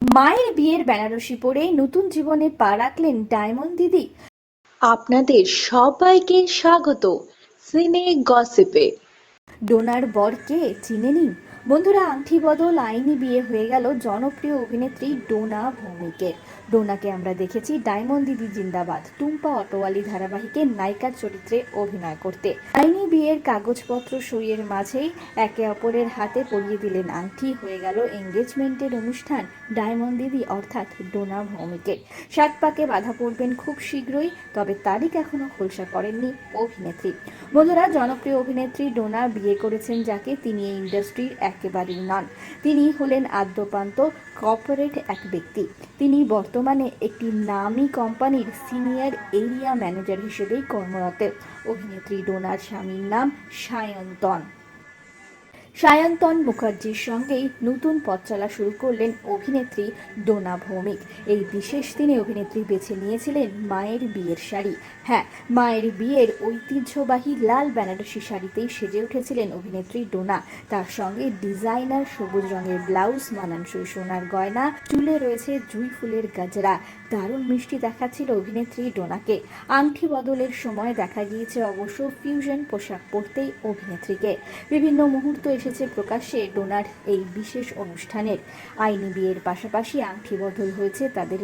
মায়ের বিয়ের বেনারসি পরেই নতুন জীবনে পা রাখলেন ডায়মন্ড দিদি। আপনাদের সবাইকে স্বাগত সিনে গসিপে। ডোনার বর কে চিনেনি? বন্ধুরা, আংটি বদল আইনি বিয়ে হয়ে গেল জনপ্রিয় অভিনেত্রী ডোনা ভৌমিকের। ডোনাকে আমরা দেখেছি ডায়মন্ড দিদি জিন্দাবাদ, টুম্পা অটোয়ালি ধারাবাহিকে নায়িকার চরিত্রে অভিনয় করতে। আইনি বিয়ের কাগজপত্র সইয়ের মাঝেই একে অপরের হাতে পরিয়ে দিলেন আংটি। হয়ে গেল এঙ্গেজমেন্টের অনুষ্ঠান ডায়মন্ড দিদি অর্থাৎ ডোনা ভৌমিকের। সাত পাকে বাধা পড়বেন খুব শীঘ্রই, তবে তারিখ এখনো খোলসা করেননি অভিনেত্রী। বন্ধুরা, জনপ্রিয় অভিনেত্রী ডোনা বিয়ে করেছেন যাকে, তিনি এই ইন্ডাস্ট্রির একেবারেই নন। তিনি হলেন আদ্যোপান্ত কর্পোরেট এক ব্যক্তি। তিনি বর্তমানে একটি নামী কোম্পানির সিনিয়র এরিয়া ম্যানেজার হিসেবেই কর্মরত। অভিনেত্রী ডোনার স্বামীর নাম সায়ন্তন মুখার্জির সঙ্গেই নতুন পথ চলা শুরু করলেন অভিনেত্রী ডোনা ভৌমিক। এই বিশেষ দিনে অভিনেত্রী বেছে নিয়েছিলেন মায়ের বিয়ের শাড়ি। হ্যাঁ, মায়ের বিয়ের ঐতিহ্যবাহী লাল বেনারসি শাড়িতেই সেজে উঠেছিলেন অভিনেত্রী ডোনা। তার সঙ্গে ডিজাইনার সবুজ রঙের ব্লাউজ, মানানসই সোনার গয়না, চুলে রয়েছে জুঁই ফুলের গাজরা। দারুণ মিষ্টি দেখাচ্ছিল অভিনেত্রী ডোনাকে। আংটি বদলের সময় দেখা গিয়েছে অবশ্য ফিউশন পোশাক পরতেই অভিনেত্রীকে। বিভিন্ন মুহূর্ত এসেছে প্রকাশ্যে ডোনার এই বিশেষ অনুষ্ঠানের। আইনি বিয়ের পাশাপাশি আংটি বদল হয়েছে তাদের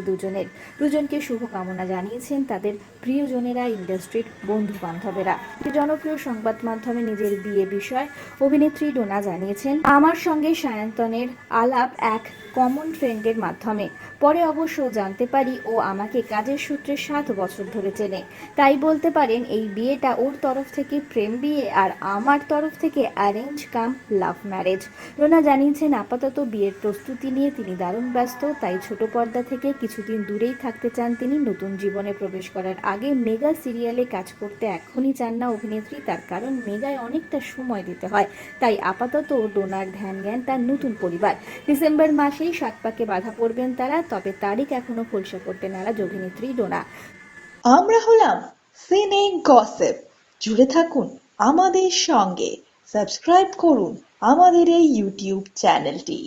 দুজনকে শুভকামনা জানিয়েছেন তাদের প্রিয়জনেরা, ইন্ডাস্ট্রির বন্ধু বান্ধবেরা। জনপ্রিয় সংবাদ মাধ্যমে নিজের বিয়ে বিষয় অভিনেত্রী ডোনা জানিয়েছেন, আমার সঙ্গে সায়ন্তনের আলাপ এক কমন ফ্রেন্ডের মাধ্যমে। পরে অবশ্য জানতে পারি ও আমাকে কাজের সূত্রে 7 বছর ধরে চেনে। তাই বলতে পারেন এই বিয়েটা ওর তরফ থেকে প্রেম বিয়ে আর আমার তরফ থেকে অ্যারেঞ্জ কাম লাভ ম্যারেজ। ডোনা জানিয়েছেন আপাতত বিয়ের প্রস্তুতি নিয়ে তিনি দারুণ ব্যস্ত, তাই ছোট পর্দা থেকে কিছুদিন দূরেই থাকতে চান তিনি। নতুন জীবনে প্রবেশ করার আগে মেগা সিরিয়ালে কাজ করতে এখনই চান না অভিনেত্রী, তার কারণ মেগায় অনেকটা সময় দিতে হয়। তাই আপাতত ডোনার ধ্যান জ্ঞান তার নতুন পরিবার। ডিসেম্বর মাসেই 7 পাকে বাধা পড়বেন তারা, তবে তারিখ এখনো খোলসা করতে নারাজ অভিনেত্রী ডোনা। আমরা হলাম সিনে গসিপ। জুড়ে থাকুন আমাদের সঙ্গে, সাবস্ক্রাইব করুন আমাদের এই ইউটিউব চ্যানেলটি।